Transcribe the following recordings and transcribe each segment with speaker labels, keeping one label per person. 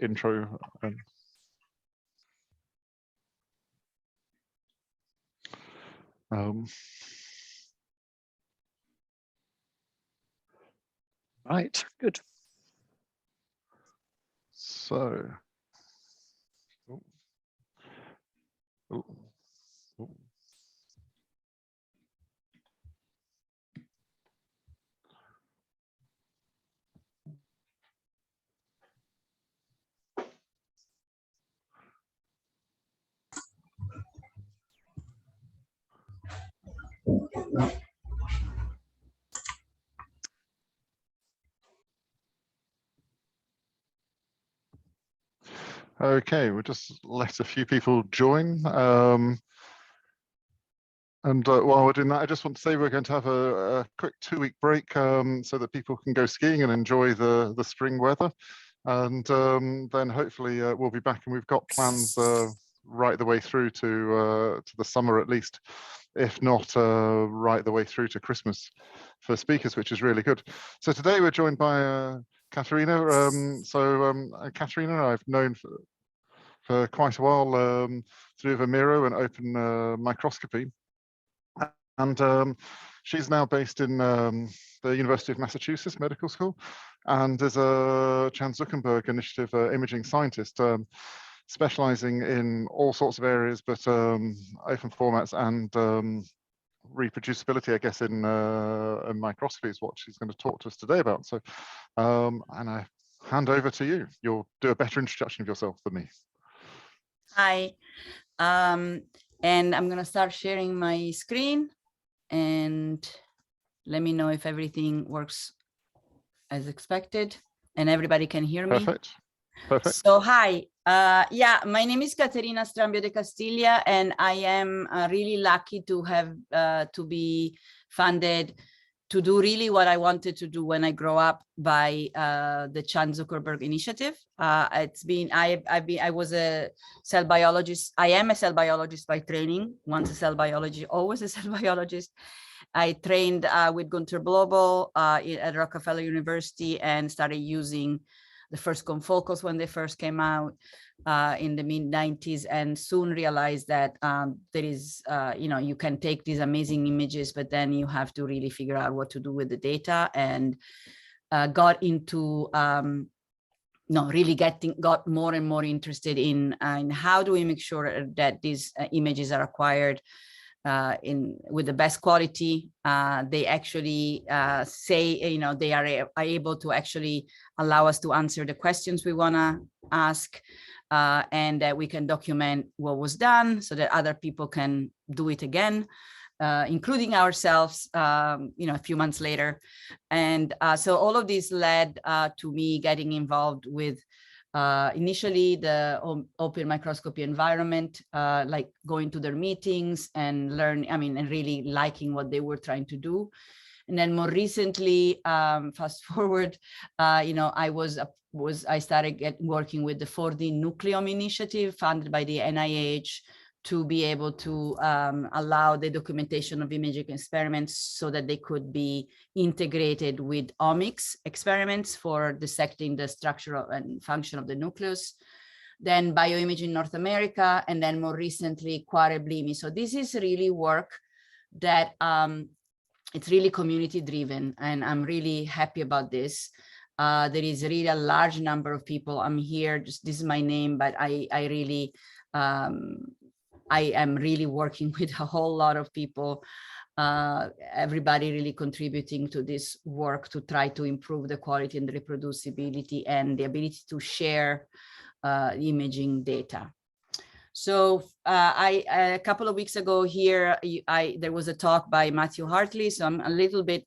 Speaker 1: intro.
Speaker 2: Right, good.
Speaker 1: So, oh, oh, oh. Okay, we'll just let a few people join. And while we're doing that, I just want to say we're going to have a quick 2-week break so that people can go skiing and enjoy the spring weather. And then hopefully we'll be back, and we've got plans right the way through to the summer at least, if not right the way through to Christmas for speakers, which is really good. So today we're joined by Caterina. Caterina, I've known for quite a while through Vimero and open microscopy. And she's now based in the University of Massachusetts Medical School, and is a Chan Zuckerberg Initiative imaging scientist, specializing in all sorts of areas, but open formats and reproducibility, I guess, in microscopy is what she's going to talk to us today about. So, and I hand over to you. You'll do a better introduction of yourself than me.
Speaker 3: Hi, and I'm going to start sharing my screen, and let me know if everything works as expected and everybody can hear me.
Speaker 1: Perfect. Perfect.
Speaker 3: So hi, yeah, my name is Caterina Strambio-De-Castillia, and I am really lucky to have to be funded to do really what I wanted to do when I grow up by the Chan Zuckerberg Initiative. I was a cell biologist. I am a cell biologist by training. Once a cell biologist, always a cell biologist. I trained with Gunther Blobel at Rockefeller University and started using the first confocals when they first came out in the mid-90s, and soon realized that there is, you can take these amazing images, but then you have to really figure out what to do with the data, and got into, got more and more interested in how do we make sure that these images are acquired with the best quality. They actually say, they are able to actually allow us to answer the questions we want to ask, and that we can document what was done so that other people can do it again, including ourselves, a few months later. And so all of this led to me getting involved with initially the open microscopy environment, like going to their meetings and and really liking what they were trying to do. And then more recently, fast forward, I started working with the 4D Nucleome Initiative funded by the NIH to be able to allow the documentation of imaging experiments so that they could be integrated with omics experiments for dissecting the structure and function of the nucleus. Then bioimaging North America, and then more recently, Quareblimi. So this is really work that it's really community driven, and I'm really happy about this. There is really a large number of people. I'm here, this is my name, but I am really working with a whole lot of people, everybody really contributing to this work to try to improve the quality and the reproducibility and the ability to share imaging data. So a couple of weeks ago here, there was a talk by Matthew Hartley. So I'm a little bit,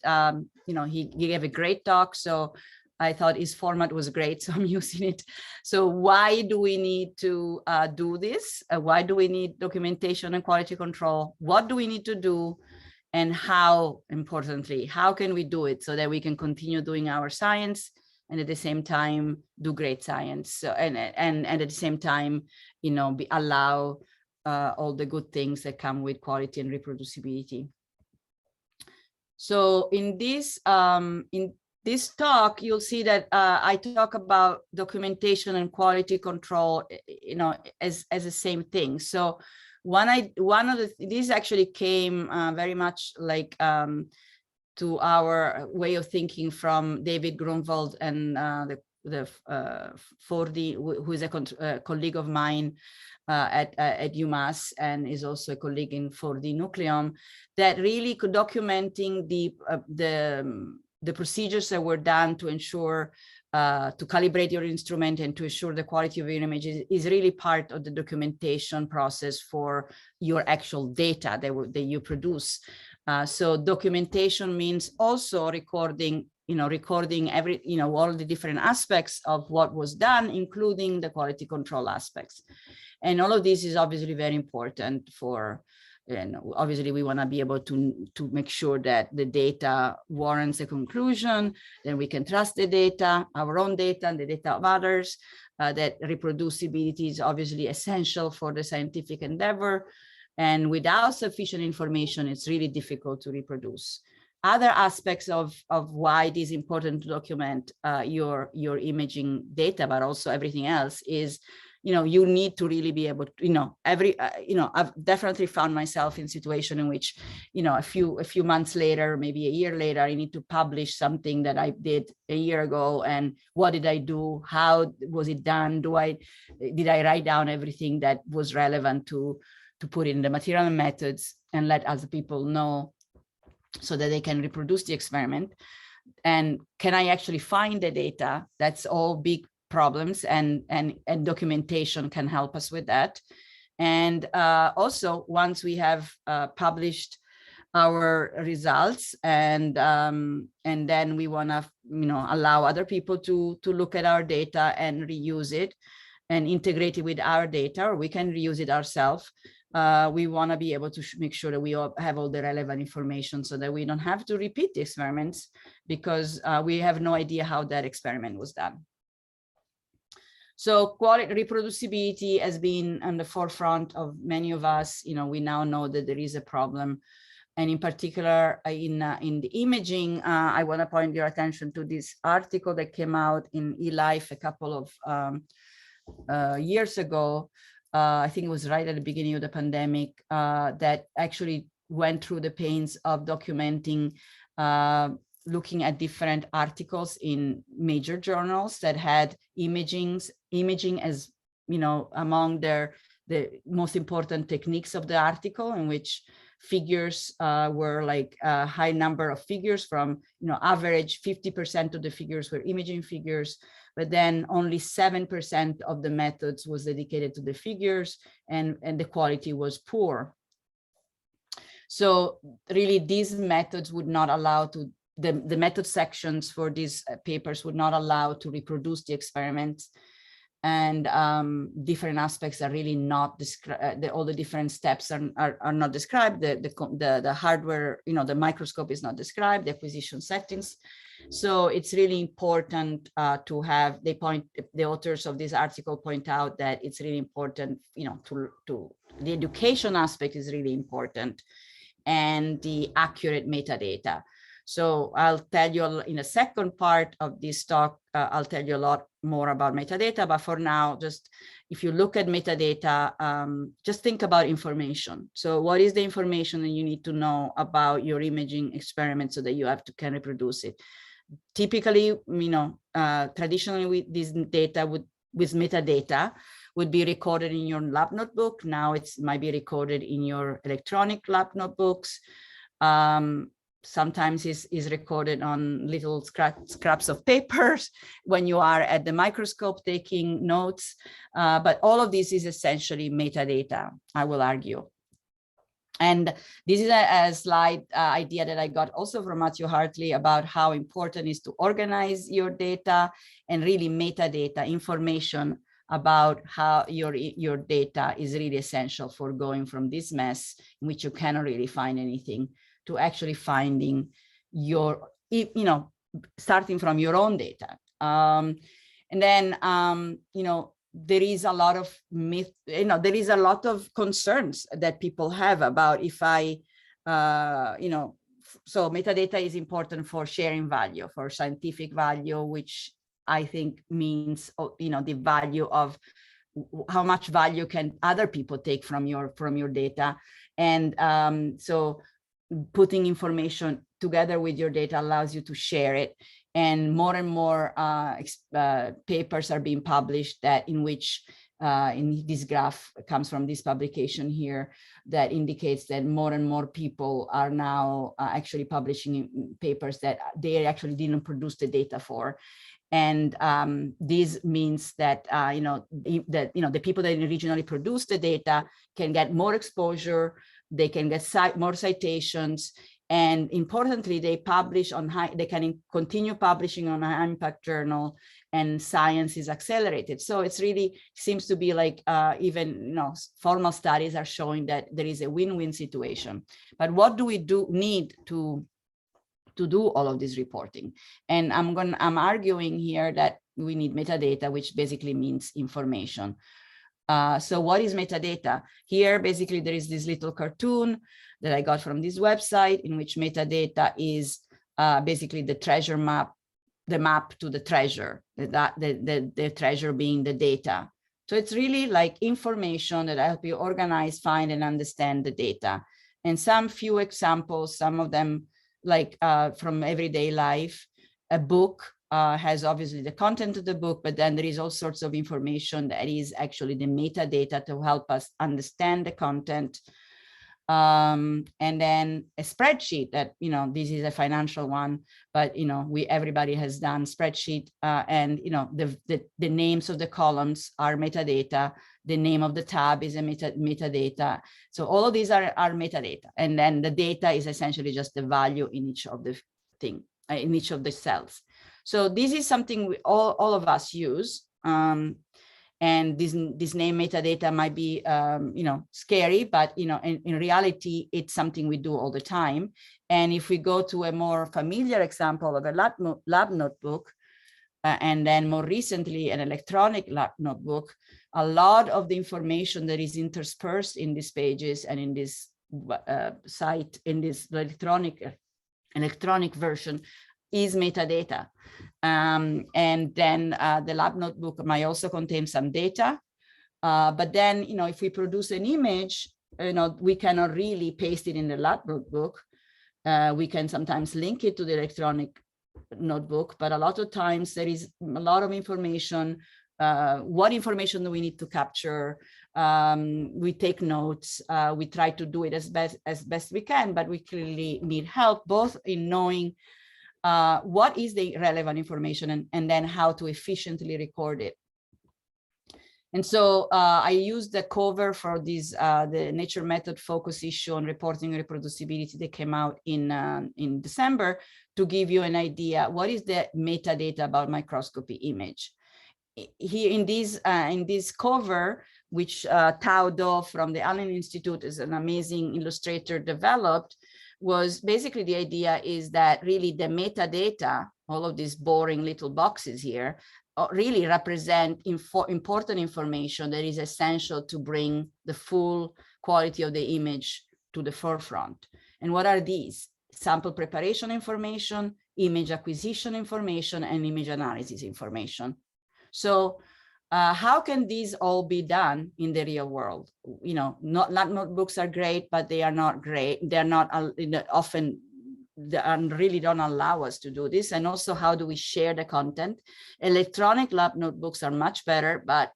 Speaker 3: he gave a great talk. So I thought his format was great, so I'm using it. So why do we need to do this? Why do we need documentation and quality control? What do we need to do? And how, importantly, how can we do it so that we can continue doing our science and at the same time do great science? So, and at the same time, allow all the good things that come with quality and reproducibility. So in this, this talk, you'll see that I talk about documentation and quality control, as the same thing. So this actually came very much like to our way of thinking from David Grunwald and the Fordi, who is a colleague of mine at UMass and is also a colleague in Fordi Nucleum, that really could documenting the procedures that were done to ensure to calibrate your instrument and to ensure the quality of your images is really part of the documentation process for your actual data that you produce. So documentation means also recording, recording all the different aspects of what was done, including the quality control aspects. And all of this is obviously very important for, and obviously we want to be able to make sure that the data warrants a conclusion, then we can trust the data, our own data and the data of others, that reproducibility is obviously essential for the scientific endeavor. And without sufficient information, it's really difficult to reproduce. Other aspects of why it is important to document your imaging data, but also everything else is, you need to really be able to, I've definitely found myself in a situation in which, a few months later, maybe a year later, I need to publish something that I did a year ago. And what did I do? How was it done? Did I write down everything that was relevant to put in the material and methods and let other people know so that they can reproduce the experiment? And can I actually find the data? That's all big problems, and documentation can help us with that. And also, once we have published our results, and then we want to allow other people to look at our data and reuse it and integrate it with our data, or we can reuse it ourselves. We want to be able to make sure that we all have all the relevant information so that we don't have to repeat the experiments because we have no idea how that experiment was done. So quality reproducibility has been on the forefront of many of us. We now know that there is a problem. And in particular, in the imaging, I want to point your attention to this article that came out in eLife a couple of years ago. I think it was right at the beginning of the pandemic, that actually went through the pains of documenting, looking at different articles in major journals that had imaging as, among the most important techniques of the article, in which figures were like a high number of figures from, average 50% of the figures were imaging figures, but then only 7% of the methods was dedicated to the figures, and the quality was poor. So really these methods would not allow to, the method sections for these papers would not allow to reproduce the experiments, and different aspects are really not described. All the different steps are not described. The hardware, the microscope is not described, the acquisition settings. So it's really important to have, the authors of this article point out that it's really important, the education aspect is really important, and the accurate metadata. So I'll tell you in the second part of this talk, I'll tell you a lot more about metadata, but for now, just if you look at metadata, just think about information. So what is the information that you need to know about your imaging experiment so that you can reproduce it? Typically, traditionally this data with metadata would be recorded in your lab notebook. Now it might be recorded in your electronic lab notebooks. Sometimes is recorded on little scraps of papers when you are at the microscope taking notes. But all of this is essentially metadata, I will argue. And this is a slide idea that I got also from Matthew Hartley about how important it is to organize your data, and really metadata information about how your data is really essential for going from this mess in which you cannot really find anything to actually finding your, starting from your own data. And then, there is a lot of there is a lot of concerns that people have about if I, so metadata is important for sharing value, for scientific value, which I think means, the value of how much value can other people take from your data. And so putting information together with your data allows you to share it. And more papers are being published that in which in this graph comes from this publication here that indicates that more and more people are now actually publishing papers that they actually didn't produce the data for. And this means that the people that originally produced the data can get more exposure, they can get more citations, and importantly, they can continue publishing on a high impact journal, and science is accelerated. So it's really seems to be like even formal studies are showing that there is a win-win situation. But what do we need to do all of this reporting? And I'm arguing here that we need metadata, which basically means information. So what is metadata? Here, basically, there is this little cartoon that I got from this website in which metadata is basically the treasure map, the map to the treasure, the treasure being the data. So it's really like information that help you organize, find, and understand the data. And some few examples, some of them like from everyday life. A book has obviously the content of the book, but then there is all sorts of information that is actually the metadata to help us understand the content. And then a spreadsheet that, this is a financial one, but, everybody has done spreadsheet and, the names of the columns are metadata. The name of the tab is a metadata. So all of these are metadata. And then the data is essentially just the value in each of the in each of the cells. So this is something all of us use. And this name metadata might be, scary, but, in reality, it's something we do all the time. And if we go to a more familiar example of a lab notebook, and then more recently, an electronic lab notebook, a lot of the information that is interspersed in these pages and in this site, in this electronic version, is metadata. And then the lab notebook might also contain some data. But then, if we produce an image, we cannot really paste it in the lab notebook. We can sometimes link it to the electronic notebook, but a lot of times there is a lot of information. What information do we need to capture? We take notes. We try to do it as best we can, but we clearly need help both in knowing what is the relevant information and then how to efficiently record it. And so I used the cover for this, the Nature Method focus issue on reporting reproducibility that came out in December to give you an idea, what is the metadata about microscopy image. Here in this cover, which Tao Do from the Gurdon Institute is an amazing illustrator developed, was basically the idea is that really the metadata, all of these boring little boxes here, really represent important information that is essential to bring the full quality of the image to the forefront. And what are these? Sample preparation information, image acquisition information, and image analysis information. So how can these all be done in the real world? Lab notebooks are great, but they are not great. They're not often, they really don't allow us to do this. And also, how do we share the content? Electronic lab notebooks are much better, but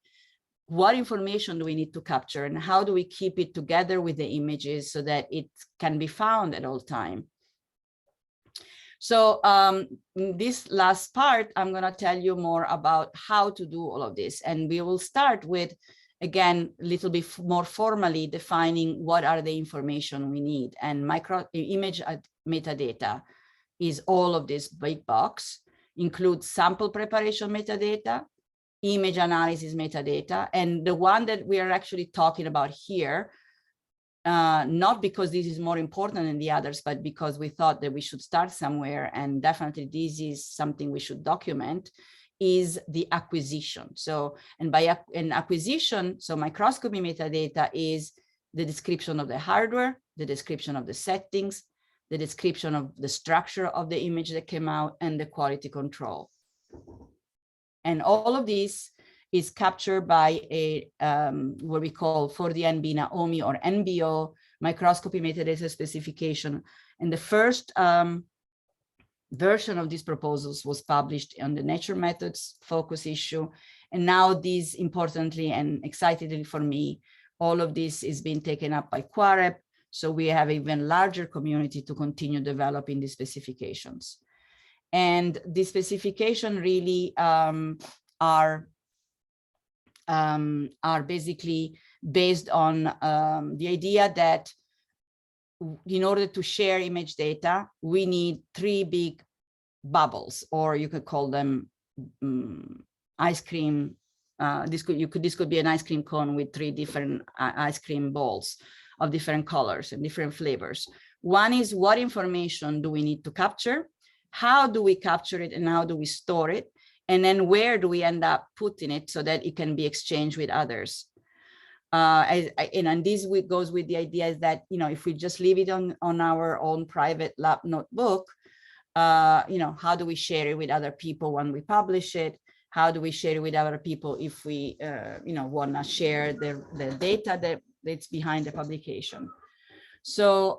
Speaker 3: what information do we need to capture, and how do we keep it together with the images so that it can be found at all time? So in this last part, I'm going to tell you more about how to do all of this. And we will start with, again, a little bit more formally defining what are the information we need. And image metadata is all of this big box, includes sample preparation metadata, image analysis metadata, and the one that we are actually talking about here, not because this is more important than the others, but because we thought that we should start somewhere, and definitely this is something we should document, is the acquisition. So, and by an acquisition, so microscopy metadata is the description of the hardware, the description of the settings, the description of the structure of the image that came out, and the quality control. And all of this is captured by a what we call for the NB Naomi or NBO microscopy metadata specification. And the first version of these proposals was published on the Nature Methods focus issue. And now this, importantly and excitedly for me, all of this is being taken up by QUAREP. So we have an even larger community to continue developing these specifications. And the specification really are basically based on the idea that in order to share image data, we need 3 big bubbles, or you could call them ice cream. This could be an ice cream cone with 3 different ice cream balls of different colors and different flavors. One is, what information do we need to capture? How do we capture it, and how do we store it? And then where do we end up putting it so that it can be exchanged with others? And this goes with the idea is that, if we just leave it on our own private lab notebook, how do we share it with other people when we publish it? How do we share it with other people if we, want to share the data that's behind the publication? So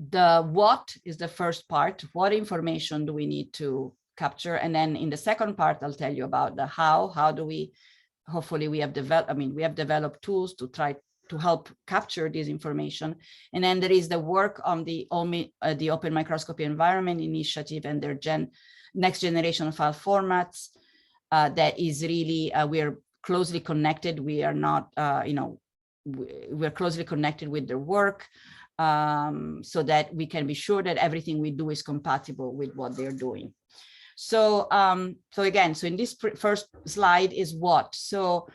Speaker 3: the what is the first part. What information do we need to capture? And then in the second part, I'll tell you about the how. How do we, hopefully we have developed tools to try to help capture this information. And then there is the work on the Open Microscopy Environment Initiative and their next generation file formats. That is really, we're closely connected. We are not, we're closely connected with their work so that we can be sure that everything we do is compatible with what they're doing. So, so in this first slide is what. So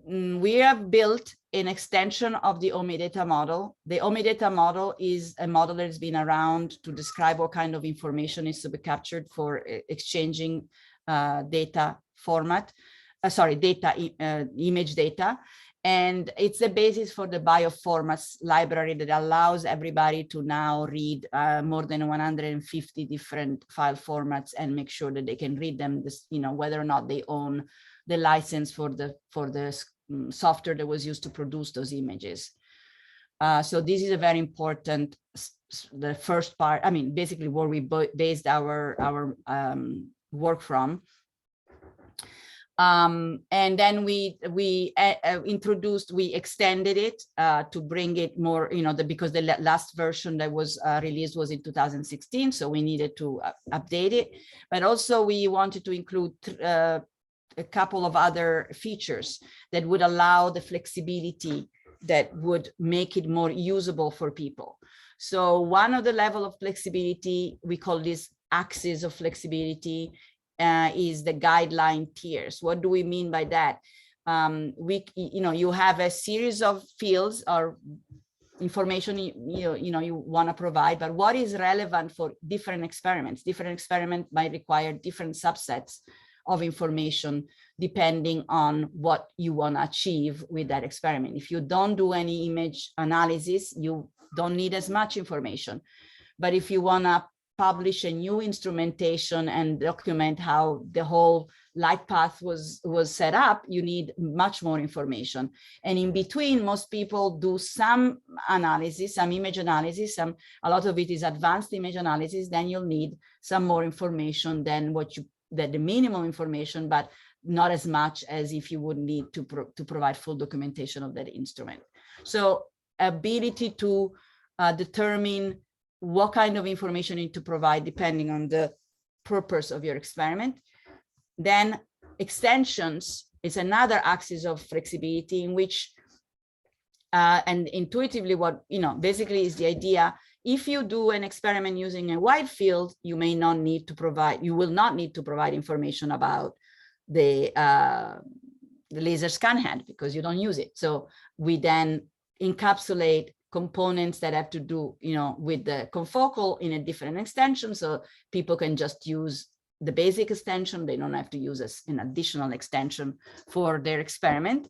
Speaker 3: we have built an extension of the OMIDATA model. The OMIDATA model is a model that has been around to describe what kind of information is to be captured for exchanging data format, image data. And it's the basis for the bioformats library that allows everybody to now read more than 150 different file formats and make sure that they can read them, whether or not they own the license for the software that was used to produce those images. So this is a very important, the first part, basically where we based our work from. And then we extended it to bring it more, because the last version that was released was in 2016, so we needed to update it. But also we wanted to include a couple of other features that would allow the flexibility that would make it more usable for people. So one of the level of flexibility, we call this axis of flexibility, is the guideline tiers. What do we mean by that? You have a series of fields or information you want to provide, but what is relevant for different experiments? Different experiments might require different subsets of information depending on what you want to achieve with that experiment. If you don't do any image analysis, you don't need as much information. But if you want to publish a new instrumentation and document how the whole light path was set up, you need much more information. And in between, most people do some analysis, some image analysis, a lot of it is advanced image analysis, then you'll need some more information than the minimum information, but not as much as if you would need to provide full documentation of that instrument. So ability to determine what kind of information you need to provide depending on the purpose of your experiment. Then extensions is another axis of flexibility in which, and intuitively what, basically is the idea, if you do an experiment using a wide field, you will not need to provide information about the laser scan head because you don't use it. So we then encapsulate components that have to do, with the confocal in a different extension, so people can just use the basic extension. They don't have to use an additional extension for their experiment.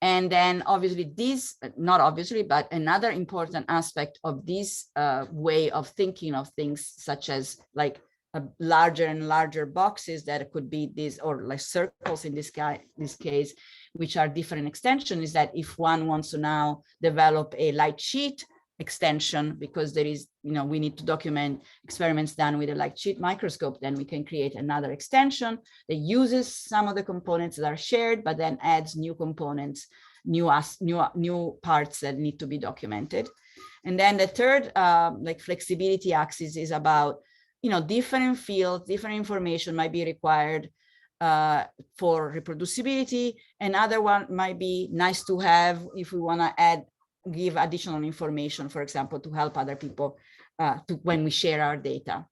Speaker 3: And then obviously this, not obviously, but another important aspect of this way of thinking of things, such as like larger and larger boxes that could be these, or like circles in this case, which are different extensions, is that if one wants to now develop a light sheet extension, because there is, we need to document experiments done with a light sheet microscope, then we can create another extension that uses some of the components that are shared, but then adds new components, new parts that need to be documented. And then the third, like flexibility axis, is about, different fields, different information might be required for reproducibility. Another one might be nice to have if we want to give additional information, for example, to help other people when we share our data.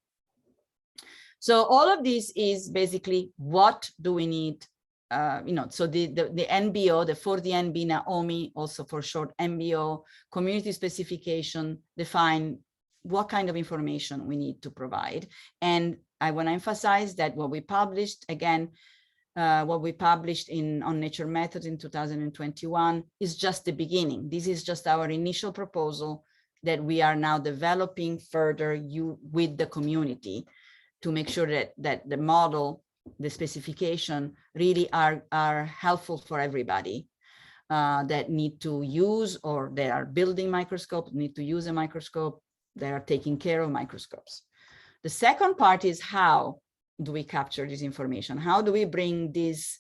Speaker 3: So all of this is basically, what do we need? So the NBO, the 4D NB Naomi, also for short MBO, community specification define what kind of information we need to provide. And I want to emphasize that what we published, again, what we published on Nature Methods in 2021 is just the beginning. This is just our initial proposal that we are now developing further with the community to make sure that the model, the specification really are helpful for everybody that need to use, or they are building microscopes, need to use a microscope, they are taking care of microscopes. The second part is, how do we capture this information? How do we bring this,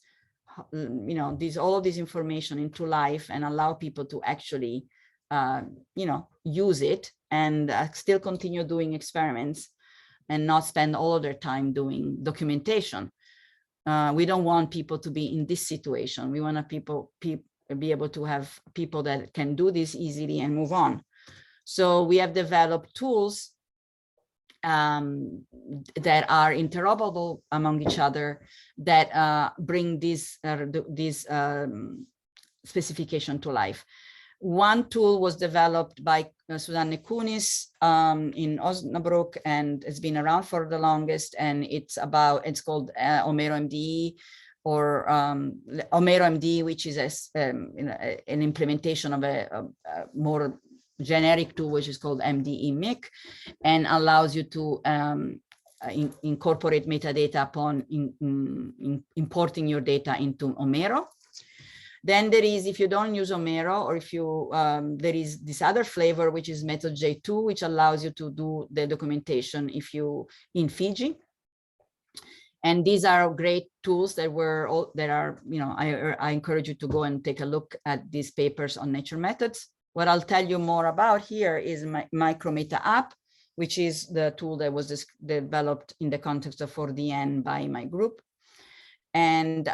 Speaker 3: all of this information into life and allow people to actually, use it and still continue doing experiments and not spend all of their time doing documentation? We don't want people to be in this situation. We want to be able to have people that can do this easily and move on. So we have developed tools that are interoperable among each other, that bring this specification to life. One tool was developed by Susanne Kunis in Osnabrück, and it's been around for the longest, and it's called Omero MDE, or Omero MD, which is an implementation of a more generic tool, which is called MDE MIC, and allows you to incorporate metadata upon importing your data into Omero. Then there is, if you don't use Omero, or if you, there is this other flavor, which is method J2, which allows you to do the documentation in Fiji. And these are great tools that are, I encourage you to go and take a look at these papers on Nature Methods. What I'll tell you more about here is MyMicrometer App, which is the tool that was developed in the context of 4DN by my group. And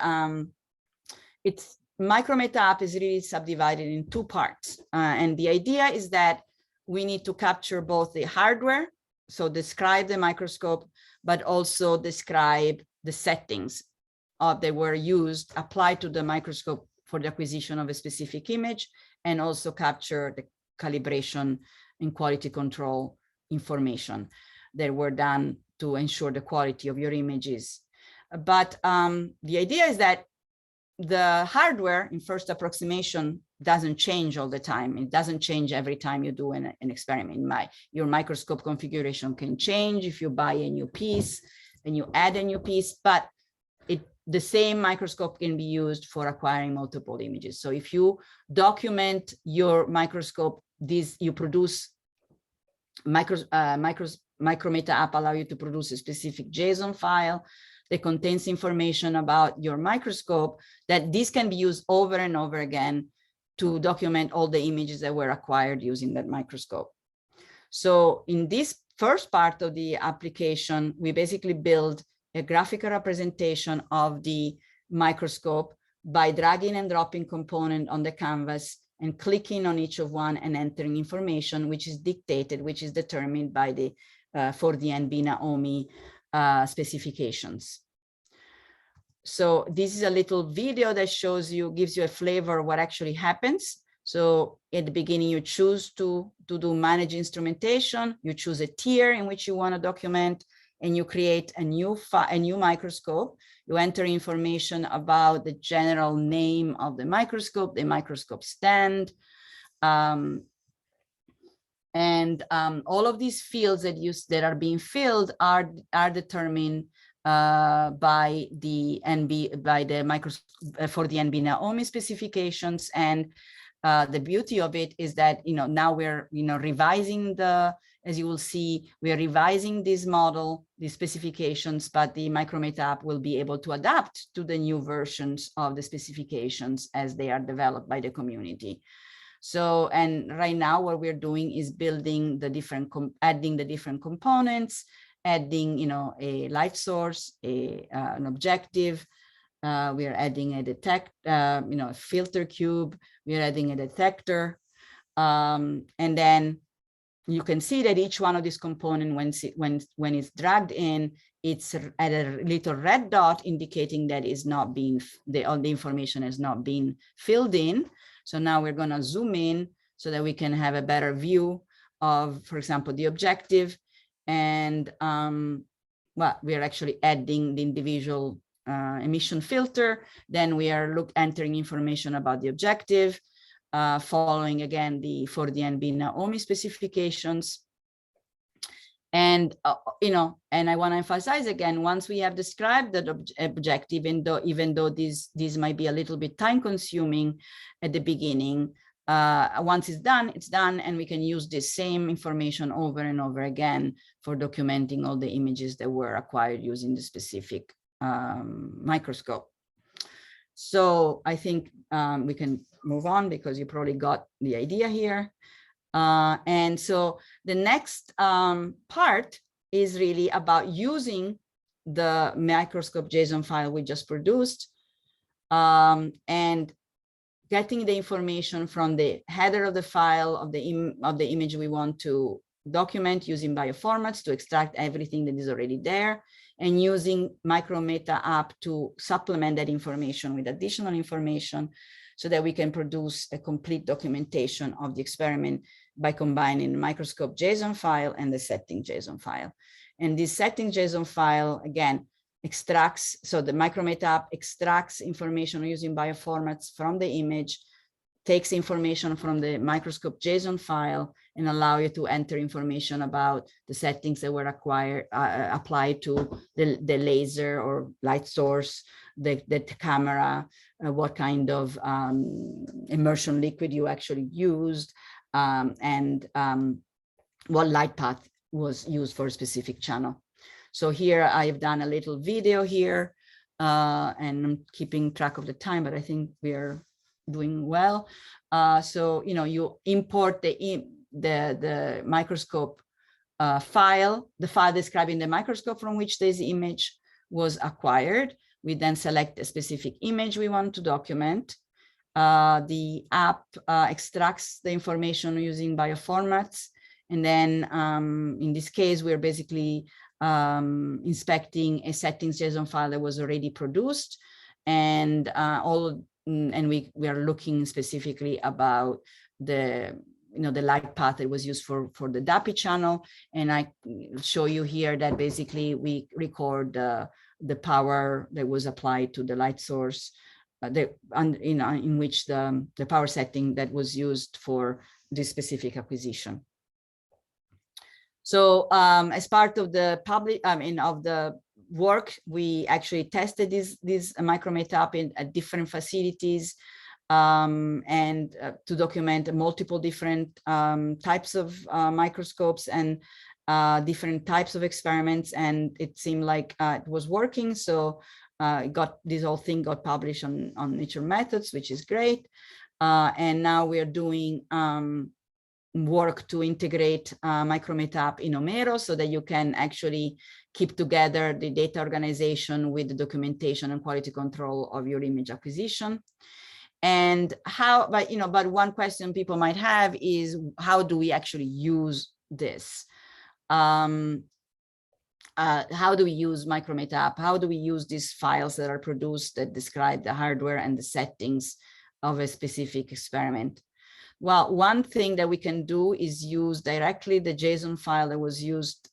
Speaker 3: MicroMeta App is really subdivided in two parts. And the idea is that we need to capture both the hardware, so describe the microscope, but also describe the settings that were used, applied to the microscope for the acquisition of a specific image, and also capture the calibration and quality control information that were done to ensure the quality of your images. But the idea is that the hardware in first approximation doesn't change all the time. It doesn't change every time you do an experiment. Your microscope configuration can change if you buy a new piece and you add a new piece, but the same microscope can be used for acquiring multiple images. So if you document your microscope, you produce MicroMeta App allow you to produce a specific JSON file that contains information about your microscope, that this can be used over and over again to document all the images that were acquired using that microscope. So in this first part of the application, we basically build a graphical representation of the microscope by dragging and dropping component on the canvas and clicking on each of one and entering information, which is dictated, which is determined by the 4DN Naomi specifications. So this is a little video that shows you, gives you a flavor of what actually happens. So at the beginning, you choose to do manage instrumentation, you choose a tier in which you want to document, and you create a new microscope. You enter information about the general name of the microscope stand, and all of these fields that are being filled are determined by the for the NB Naomi specifications. And the beauty of it is that now we're revising as you will see, we are revising this model, these specifications, but the MyMicrometer app will be able to adapt to the new versions of the specifications as they are developed by the community. So, and right now what we're doing is building the adding the different components, adding, a light source, an objective. We are adding a filter cube. We are adding a detector, and then you can see that each one of these components, when it's dragged in, it's at a little red dot indicating that is not being all the information has not been filled in. So now we're going to zoom in so that we can have a better view of, for example, the objective. And well, we are actually adding the individual emission filter. Then we are entering information about the objective, following again for the NB Naomi specifications. And and I want to emphasize again, once we have described the objective, even though these might be a little bit time consuming at the beginning, once it's done, and we can use this same information over and over again for documenting all the images that were acquired using the specific microscope. So I think we can move on because you probably got the idea here. And so the next part is really about using the microscope JSON file we just produced and getting the information from the header of the file of the image we want to document using bioformats to extract everything that is already there, and using MyMicrometer App to supplement that information with additional information so that we can produce a complete documentation of the experiment by combining the microscope JSON file and the setting JSON file. And this setting JSON file, again, extracts, so the MyMicrometer App extracts information using bioformats from the image, takes information from the microscope JSON file, and allow you to enter information about the settings that were applied to the laser or light source, the camera, what kind of immersion liquid you actually used, and what light path was used for a specific channel. So here I've done a little video here, and I'm keeping track of the time, but I think we are doing well. So you import the microscope file, the file describing the microscope from which this image was acquired. We then select a specific image we want to document. The app extracts the information using bioformats. And then in this case, we're basically inspecting a settings JSON file that was already produced. And we are looking specifically about the light path that was used for the DAPI channel. And I show you here that basically we record the power that was applied to the light source, in which the power setting that was used for this specific acquisition. So as part of the of the work, we actually tested this MyMicrometer App at different facilities, and to document multiple different types of microscopes and different types of experiments, and it seemed like it was working. So this whole thing got published on Nature Methods, which is great. And now we are doing work to integrate MyMicrometer App in Omero so that you can actually keep together the data organization with the documentation and quality control of your image acquisition. And but one question people might have is, how do we actually use this? How do we use MyMicrometer App? How do we use these files that are produced that describe the hardware and the settings of a specific experiment? Well, one thing that we can do is use directly the JSON file that was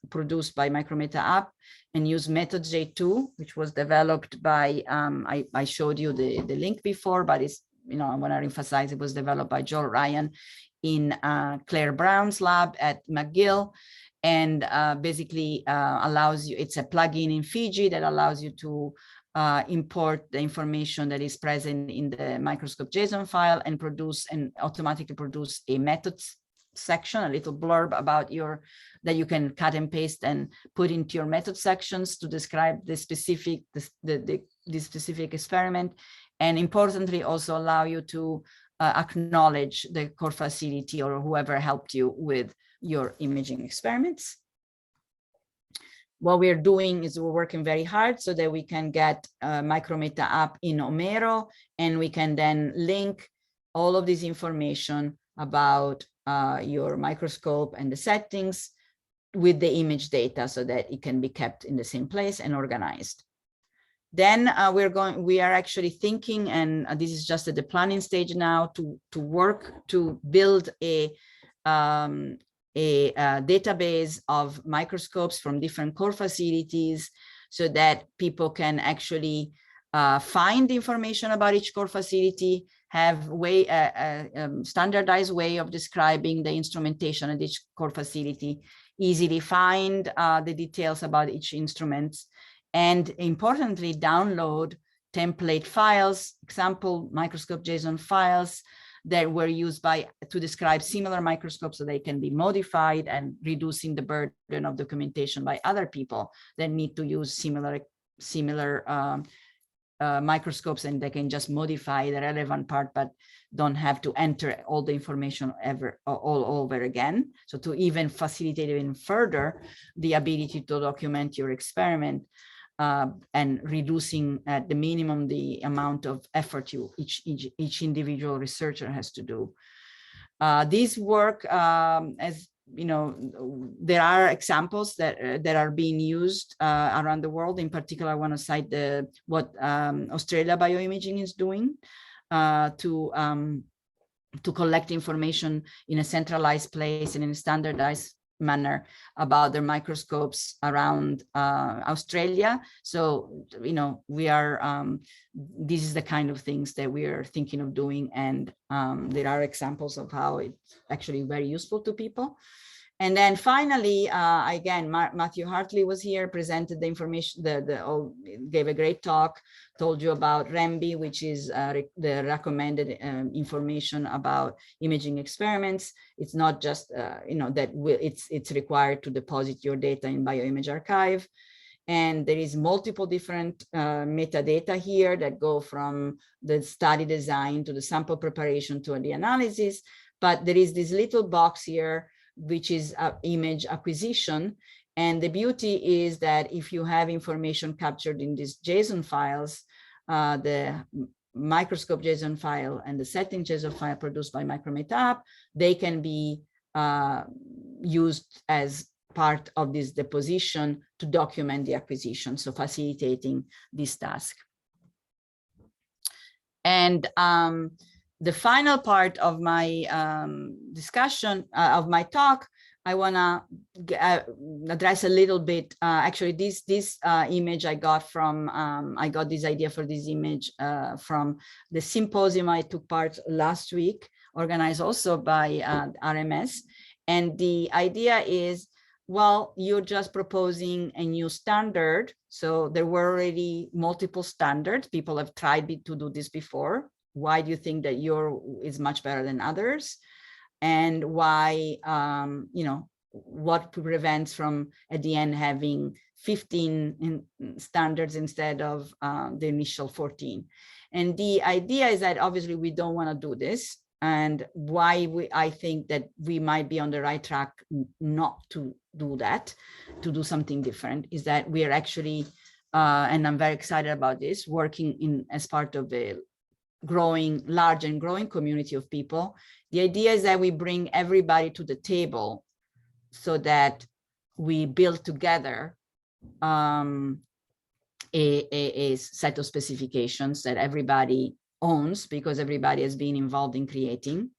Speaker 3: produced by MyMicrometer App, and use method J2, which was developed by, I showed you the link before, but it's, I want to emphasize it was developed by Joel Ryan in Claire Brown's lab at McGill, and basically allows you, it's a plugin in Fiji that allows you to import the information that is present in the microscope JSON file and automatically produce a methods section, a little blurb about that you can cut and paste and put into your method sections to describe the specific experiment, and importantly also allow you to acknowledge the core facility or whoever helped you with your imaging experiments. What we're doing is we're working very hard so that we can get MyMicrometer App in Omero, and we can then link all of this information about your microscope and the settings with the image data so that it can be kept in the same place and organized. Then we are actually thinking, and this is just at the planning stage now, to work to build a database of microscopes from different core facilities so that people can actually find information about each core facility, have standardized way of describing the instrumentation at each core facility, easily find the details about each instrument, and importantly, download template files, example microscope JSON files that were used to describe similar microscopes so they can be modified, and reducing the burden of documentation by other people that need to use similar microscopes, and they can just modify the relevant part, but don't have to enter all the information all over again. So to even facilitate even further the ability to document your experiment, and reducing at the minimum the amount of effort each individual researcher has to do. This work, as you know, there are examples that are being used around the world. In particular, I want to cite what Australia Bioimaging is doing to collect information in a centralized place and in a standardized manner about their microscopes around Australia. So, you know, we are, this is the kind of things that we are thinking of doing, and there are examples of how it's actually very useful to people. And then finally, again, Matthew Hartley was here, presented the information, gave a great talk, told you about RMB, which is the recommended information about imaging experiments. It's not just, you know, that it's required to deposit your data in Bioimage Archive. And there is multiple different metadata here that go from the study design to the sample preparation to the analysis. But there is this little box here, which is image acquisition. And the beauty is that if you have information captured in these JSON files, the microscope JSON file and the setting JSON file produced by MyMicrometer App, they can be used as part of this deposition to document the acquisition, so facilitating this task. And the final part of my discussion, of my talk, I want to address a little bit. Actually, this image I got from, I got this idea for this image from the symposium I took part last week, organized also by RMS. And the idea is, well, you're just proposing a new standard. So there were already multiple standards. People have tried to do this before. Why do you think that yours is much better than others? And why, you know, what prevents from at the end having 15 standards instead of the initial 14? And the idea is that obviously we don't want to do this. And why I think that we might be on the right track not to do that, to do something different, is that we are actually, and I'm very excited about this, working as part of the large and growing community of people. The idea is that we bring everybody to the table so that we build together a set of specifications that everybody owns, because everybody has been involved in creating.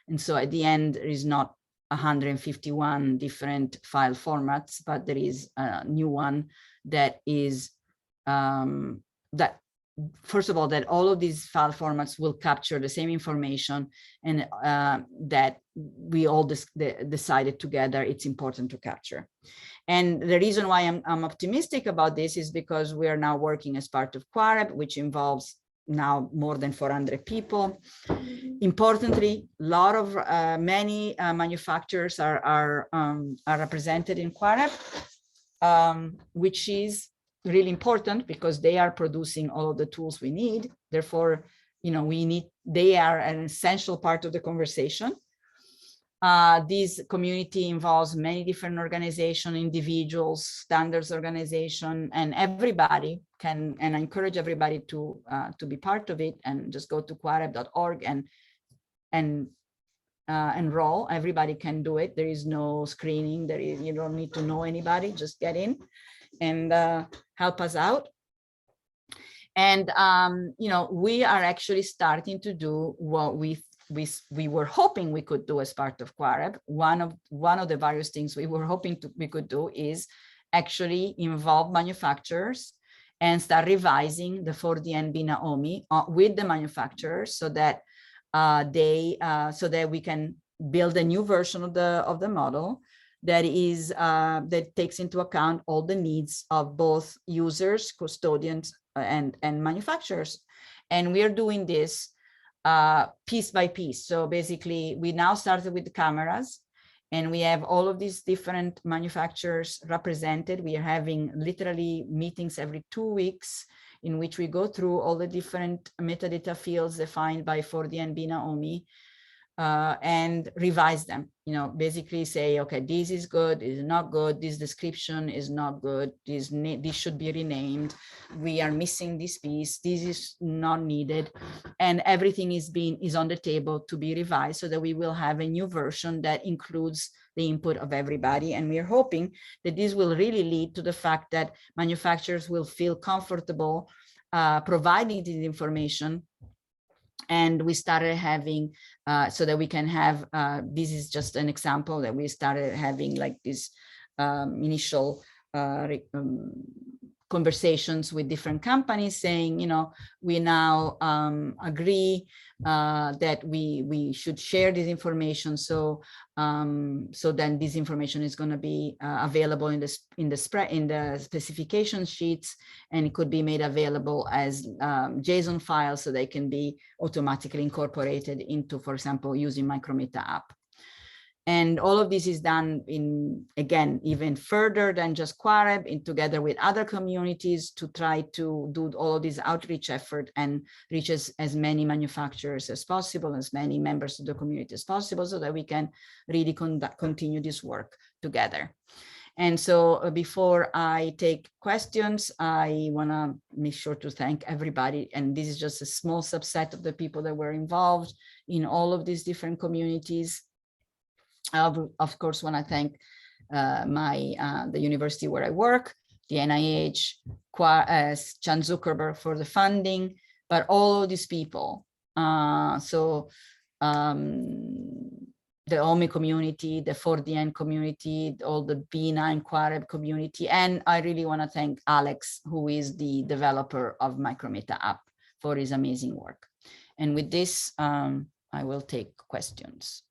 Speaker 3: And so at the end, there is not 151 different file formats, but there is a new one that is that, first of all, that all of these file formats will capture the same information, and that we all decided together it's important to capture. And the reason why I'm optimistic about this is because we are now working as part of CRUK, which involves now more than 400 people. Importantly, many manufacturers are represented in CRUK, which is really important because they are producing all of the tools we need. Therefore, they are an essential part of the conversation. This community involves many different organizations, individuals, standards organization, and everybody can, and I encourage everybody to be part of it, and just go to cruk.org and enroll. Everybody can do it. There is no screening. You don't need to know anybody. Just get in and help us out. And we are actually starting to do what we were hoping we could do as part of CRUK. One of the various things we were hoping we could do is actually involve manufacturers and start revising the 4DNB Naomi with the manufacturers, so that we can build a new version of the model that takes into account all the needs of both users, custodians, and manufacturers. And we are doing this piece by piece. So basically, we now started with the cameras, and we have all of these different manufacturers represented. We are having literally meetings every 2 weeks, in which we go through all the different metadata fields defined by 4DNB Naomi, and revise them. Basically say, okay, this is good, this is not good, this description is not good, this should be renamed, we are missing this piece, this is not needed, and everything is on the table to be revised, so that we will have a new version that includes the input of everybody. And we are hoping that this will really lead to the fact that manufacturers will feel comfortable providing this information. And we started having, so that we can have, this is just an example that we started having, like this initial conversations with different companies saying, we now agree that we should share this information. So then this information is going to be available in the specification sheets, and it could be made available as JSON files, so they can be automatically incorporated into, for example, using MyMicrometer App. And all of this is done again, even further than just CRUK, together with other communities, to try to do all of this outreach effort and reach as many manufacturers as possible, as many members of the community as possible, so that we can really continue this work together. And so before I take questions, I want to make sure to thank everybody. And this is just a small subset of the people that were involved in all of these different communities. Of course, want to thank the university where I work, the NIH, Chan Zuckerberg for the funding, but all of these people. The OMI community, the 4DN community, all the B9 CRUK community, and I really want to thank Alex, who is the developer of MyMicrometer App, for his amazing work. And with this, I will take questions.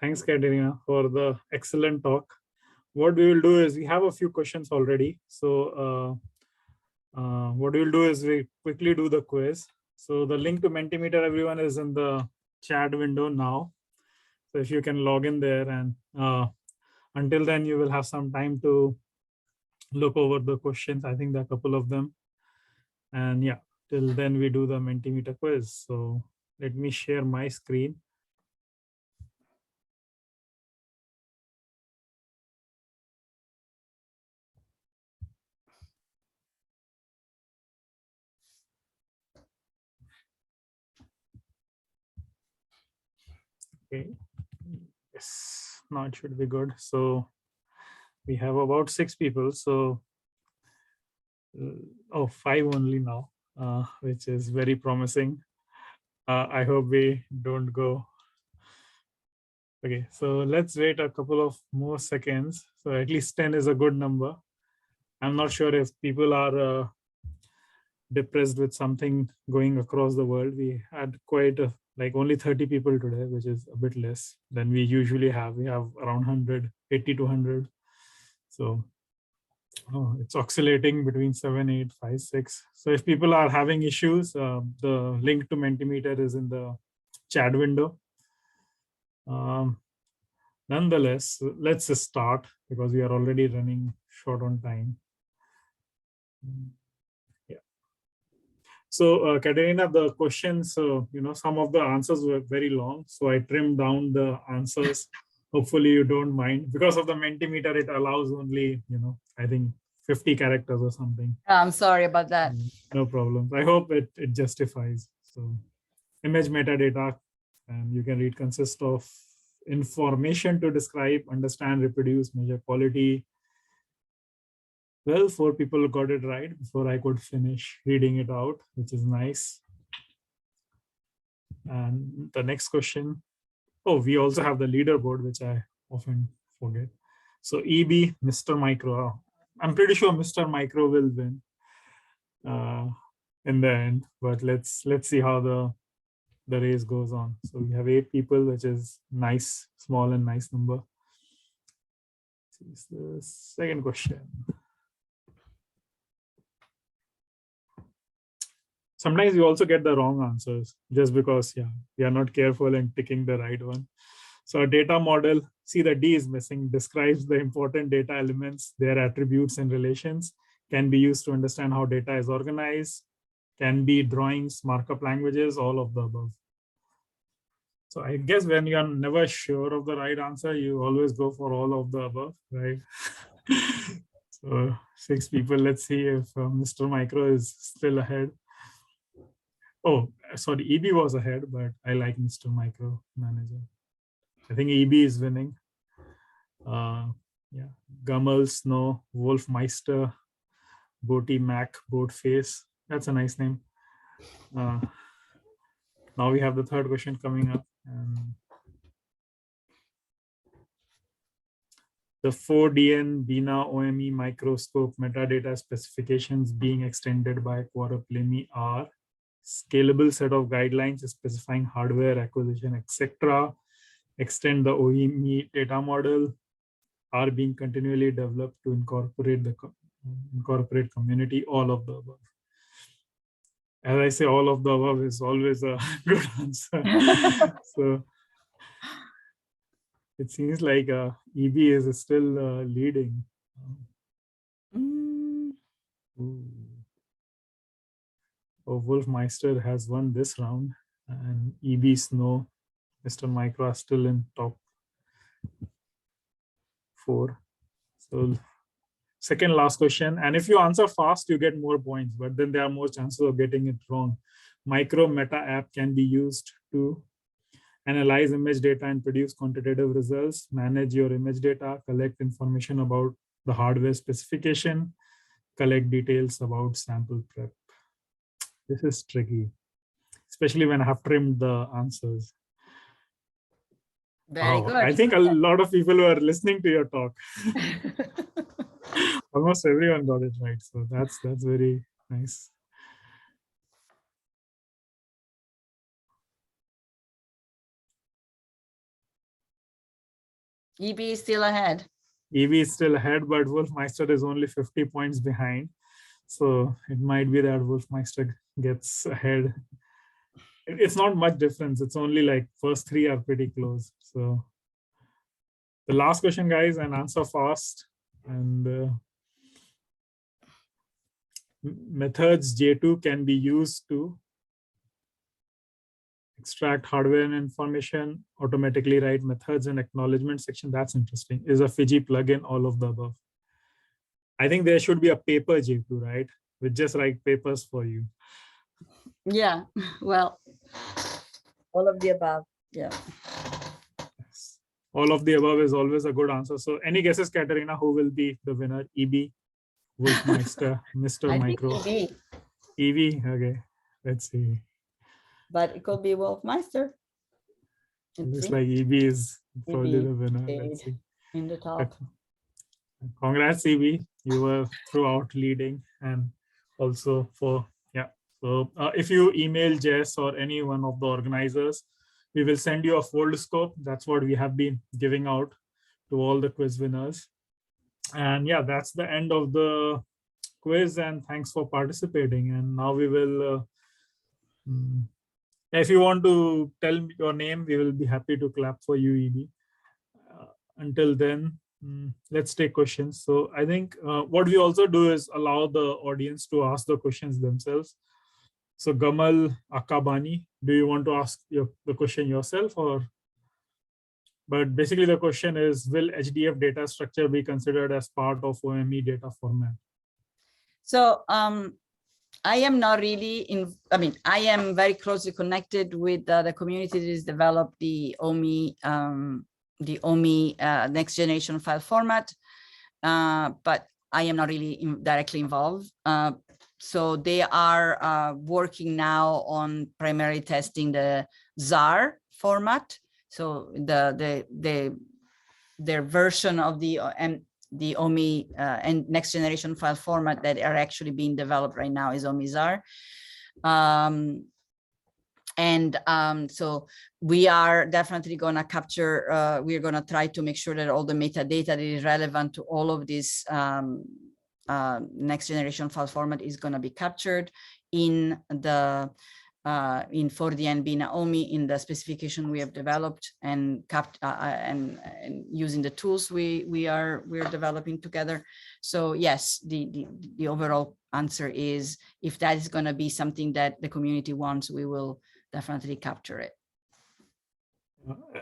Speaker 4: Thanks, Caterina, for the excellent talk. What we will do is, we have a few questions already. So what we will do is we quickly do the quiz. So the link to Mentimeter, everyone, is in the chat window now. So if you can log in there, and until then, you will have some time to look over the questions. I think there are a couple of them. And yeah, till then we do the Mentimeter quiz. So let me share my screen. Okay, yes, now it should be good. So we have about 6 people. So, 5 only now, which is very promising. I hope we don't go. Okay, so let's wait a couple of more seconds. So at least 10 is a good number. I'm not sure if people are depressed with something going across the world. We had quite like only 30 people today, which is a bit less than we usually have. We have around 100, 80 to 100. So it's oscillating between 7, 8, 5, 6. So if people are having issues, the link to Mentimeter is in the chat window. Nonetheless, let's just start because we are already running short on time. Yeah. So Caterina, the questions, some of the answers were very long. So I trimmed down the answers. Hopefully you don't mind. Because of the Mentimeter, it allows only, I think 50 characters or something.
Speaker 3: I'm sorry about that.
Speaker 4: No problem. I hope it justifies. So image metadata, and you can read, consists of information to describe, understand, reproduce, measure quality. Well, 4 people got it right before I could finish reading it out, which is nice. And the next question. Oh, we also have the leaderboard, which I often forget. So EB, Mr. Micro. I'm pretty sure Mr. Micro will win in the end, but let's see how the race goes on. So we have 8 people, which is nice, small and nice number. This is the second question. Sometimes you also get the wrong answers just because, we are not careful in picking the right one. So a data model, see the D is missing, describes the important data elements, their attributes and relations, can be used to understand how data is organized, can be drawings, markup languages, all of the above. So I guess when you're never sure of the right answer, you always go for all of the above, right? So 6 people, let's see if Mr. Micro is still ahead. Oh, sorry, EB was ahead, but I like Mr. Micro Manager. I think EB is winning. Gummel, Snow, Wolfmeister, Boaty Mac, Boatface. That's a nice name. Now we have the third question coming up. The 4DN Bina OME microscope metadata specifications being extended by Quarterplemy are scalable set of guidelines specifying hardware acquisition, etc. Extend the OEM data model, are being continually developed to incorporate community, all of the above. As I say, all of the above is always a good answer. So it seems like EB is still leading. Oh, Wolfmeister has won this round, and EB, Snow, Mr. Micro are still in top 4. So second last question, and if you answer fast, you get more points, but then there are more chances of getting it wrong. MyMicrometer App can be used to analyze image data and produce quantitative results, manage your image data, collect information about the hardware specification, collect details about sample prep. This is tricky, especially when I have trimmed the answers.
Speaker 3: Very good.
Speaker 4: I think a lot of people were listening to your talk. Almost everyone got it right. So that's very nice.
Speaker 3: EB is still ahead.
Speaker 4: EB is still ahead, but Wolfmeister is only 50 points behind. So it might be that Wolfmeister gets ahead. It's not much difference. It's only like first 3 are pretty close. So the last question, guys, and answer fast. And methods J2 can be used to extract hardware and information, automatically write methods and acknowledgement section. That's interesting. Is a Fiji plugin, all of the above. I think there should be a paper J2, right? With just write papers for you.
Speaker 3: Yeah, well, all of the above. Yeah.
Speaker 4: Yes. All of the above is always a good answer. So any guesses, Caterina, who will be the winner? EB, Wolfmeister, Mr. Micro?
Speaker 3: EB.
Speaker 4: EB, okay. Let's see.
Speaker 3: but it could be Wolfmeister.
Speaker 4: Looks like EB is probably the winner. Let's see.
Speaker 3: In the top.
Speaker 4: Congrats, EB. You were throughout leading, and also for, yeah. So if you email Jess or any one of the organizers, we will send you a foldscope. That's what we have been giving out to all the quiz winners. And yeah, that's the end of the quiz, and thanks for participating. And now we will, if you want to tell your name, we will be happy to clap for you, EB. Until then, let's take questions. So I think what we also do is allow the audience to ask the questions themselves. So Gamal Akabani, do you want to ask the question yourself, or? But basically the question is, will HDF data structure be considered as part of OME data format? So
Speaker 3: I am not really I am very closely connected with the community that has developed the OME next generation file format, but I am not really directly involved. So they are working now on primarily testing the ZAR format. So their version of the OME and next generation file format that are actually being developed right now is OME ZAR. So we are definitely going to capture, we're going to try to make sure that all the metadata that is relevant to all of this next generation file format is going to be captured in the for the NB OME in the specification we have developed, and using the tools we're developing together. So yes, the overall answer is, if that is going to be something that the community wants, we will definitely capture it.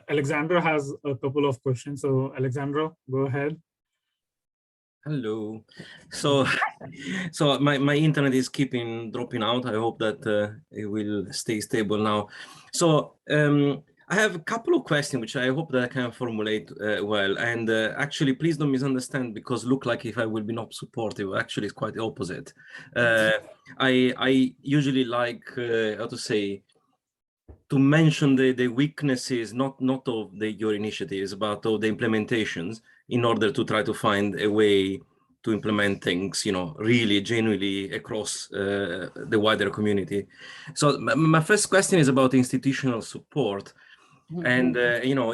Speaker 4: Alexandra has a couple of questions. So Alexandra, go ahead.
Speaker 5: Hello. So my internet is keeping dropping out. I hope that it will stay stable now. So I have a couple of questions which I hope that I can formulate well. And actually, please don't misunderstand, because look like if I will be not supportive, actually it's quite the opposite. I usually like how to say, to mention the weaknesses, not of your initiatives, but of the implementations, in order to try to find a way to implement things, really genuinely across the wider community. So my first question is about institutional support. And,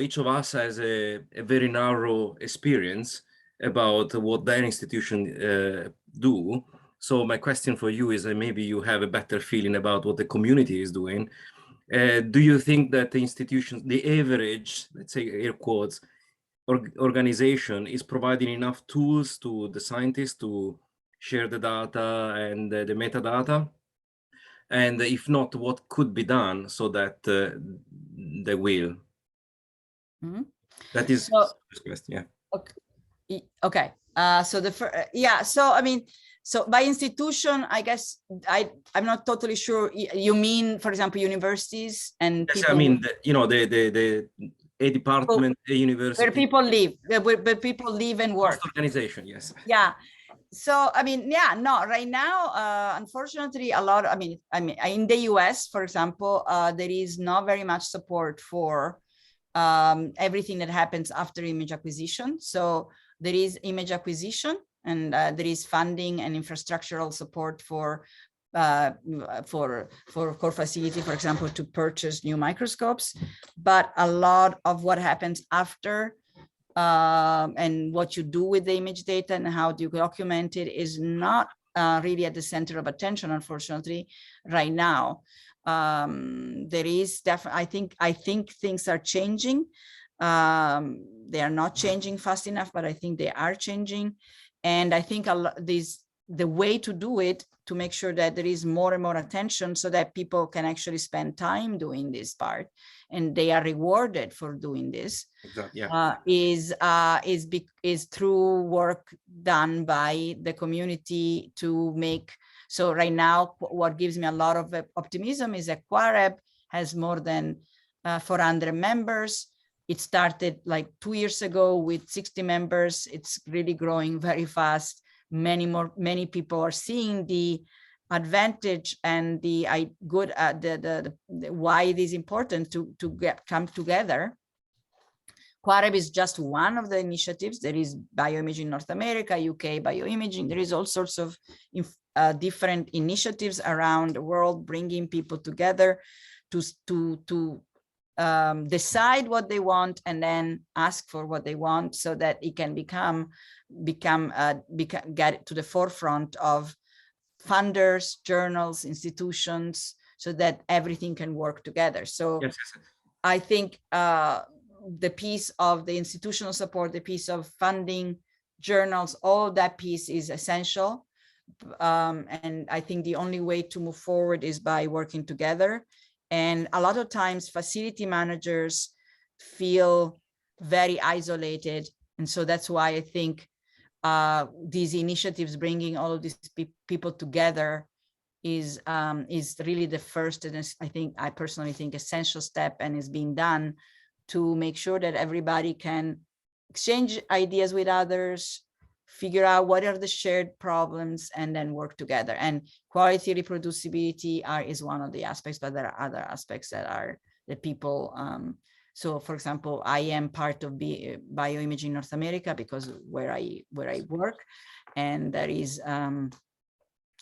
Speaker 5: each of us has a very narrow experience about what their institution do. So my question for you is, maybe you have a better feeling about what the community is doing. Do you think that the institutions, the average, let's say air quotes, organization is providing enough tools to the scientists to share the data and the metadata? And if not, what could be done so that they will? Mm-hmm. That is the first question. Yeah.
Speaker 3: Okay. So by institution, I guess I'm not totally sure. You mean, for example, universities and
Speaker 5: yes,
Speaker 3: people?
Speaker 5: I mean, a department, a university.
Speaker 3: Where people live, where people live and work.
Speaker 5: Organization, yes.
Speaker 3: Yeah. So, right now, unfortunately, a lot, in the US, for example, there is not very much support for everything that happens after image acquisition. So there is image acquisition, and there is funding and infrastructural support for core facility, for example, to purchase new microscopes. But a lot of what happens after and what you do with the image data and how do you document it is not really at the center of attention, unfortunately, right now. There is definitely, I think things are changing. They are not changing fast enough, but I think they are changing. And I think the way to do it, to make sure that there is more and more attention so that people can actually spend time doing this part and they are rewarded for doing this,
Speaker 5: exactly, yeah.
Speaker 3: Is through work done by the community to make. So right now, what gives me a lot of optimism is that CRUK has more than 400 members. It started like 2 years ago with 60 members. It's really growing very fast. Many people are seeing the advantage and the why it is important to come together. CRUK is just one of the initiatives. There is Bioimaging North America, UK Bioimaging. There is all sorts of different initiatives around the world, bringing people together to decide what they want and then ask for what they want, so that it can get to the forefront of funders, journals, institutions, so that everything can work together. So yes. I think the piece of the institutional support, the piece of funding, journals, all that piece is essential. And I think the only way to move forward is by working together. And a lot of times facility managers feel very isolated. And so that's why I think these initiatives, bringing all of these people together, is really the first, and I personally think essential step, and is being done to make sure that everybody can exchange ideas with others, figure out what are the shared problems, and then work together. And quality, reproducibility is one of the aspects, but there are other aspects that people. So, for example, I am part of Bioimaging North America because where I work, and there is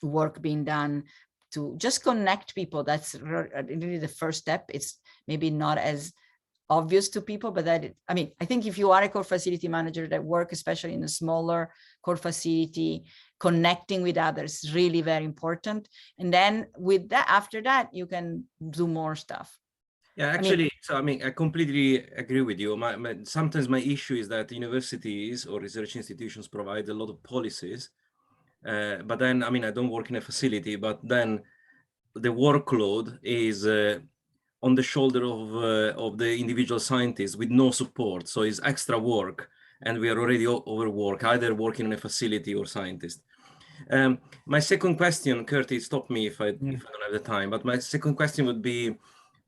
Speaker 3: work being done to just connect people. That's really the first step. It's maybe not as obvious to people, but I think if you are a core facility manager that work, especially in a smaller core facility, connecting with others is really very important. And then with that, after that, you can do more stuff.
Speaker 5: Yeah, actually, I completely agree with you. Sometimes my issue is that universities or research institutions provide a lot of policies, but then, I don't work in a facility, but then the workload is on the shoulder of the individual scientist with no support. So it's extra work, and we are already overworked, either working in a facility or scientist. My second question, Curtis, stop me if I don't have the time, but my second question would be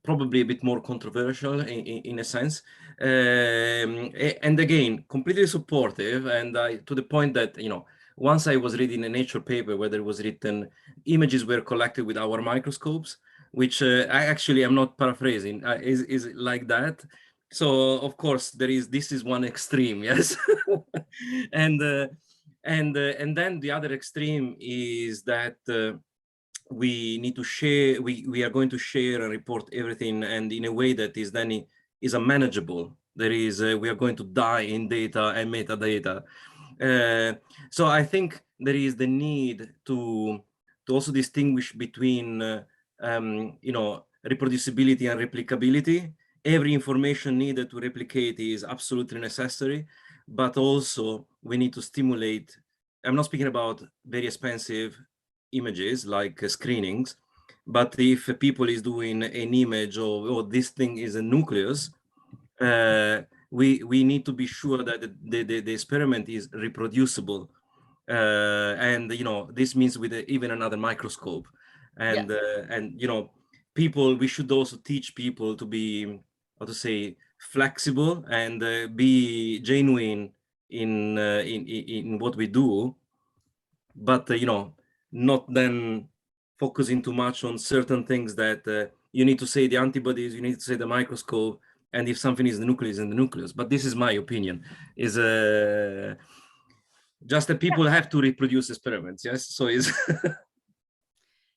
Speaker 5: probably a bit more controversial in a sense. And again, completely supportive, and to the point that, once I was reading a Nature paper where there was written, images were collected with our microscopes, which I actually am not paraphrasing, is like that. So of course this is one extreme, yes. and then the other extreme is that we need to share, we are going to share and report everything, and in a way that is manageable. We are going to die in data and metadata. So I think there is the need to also distinguish between reproducibility and replicability. Every information needed to replicate is absolutely necessary, but also we need to stimulate. I'm not speaking about very expensive images like screenings, but if people is doing an image or this thing is a nucleus, we need to be sure that the experiment is reproducible, and this means with even another microscope, and people, we should also teach people to be, how to say, flexible and be genuine in what we do, but not then focusing too much on certain things that you need to say the antibodies, you need to say the microscope, and if something is the nucleus, in the nucleus. But this is my opinion, is just that people have to reproduce experiments. Yes, so is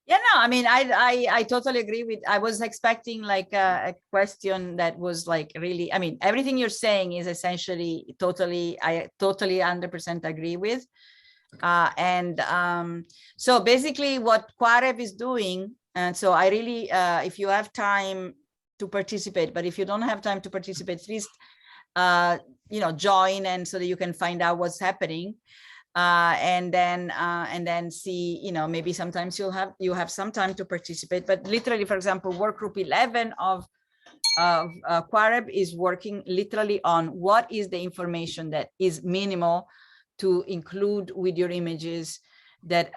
Speaker 3: yeah, no, I totally agree with. I was expecting like a question that was like really, everything you're saying is essentially I totally 100% agree with. So basically what CRUK is doing, and so I really, if you have time to participate, but if you don't have time to participate, at least, join, and so that you can find out what's happening. And then see, maybe sometimes you have some time to participate, but literally, for example, work group 11 of CRUK is working literally on what is the information that is minimal to include with your images that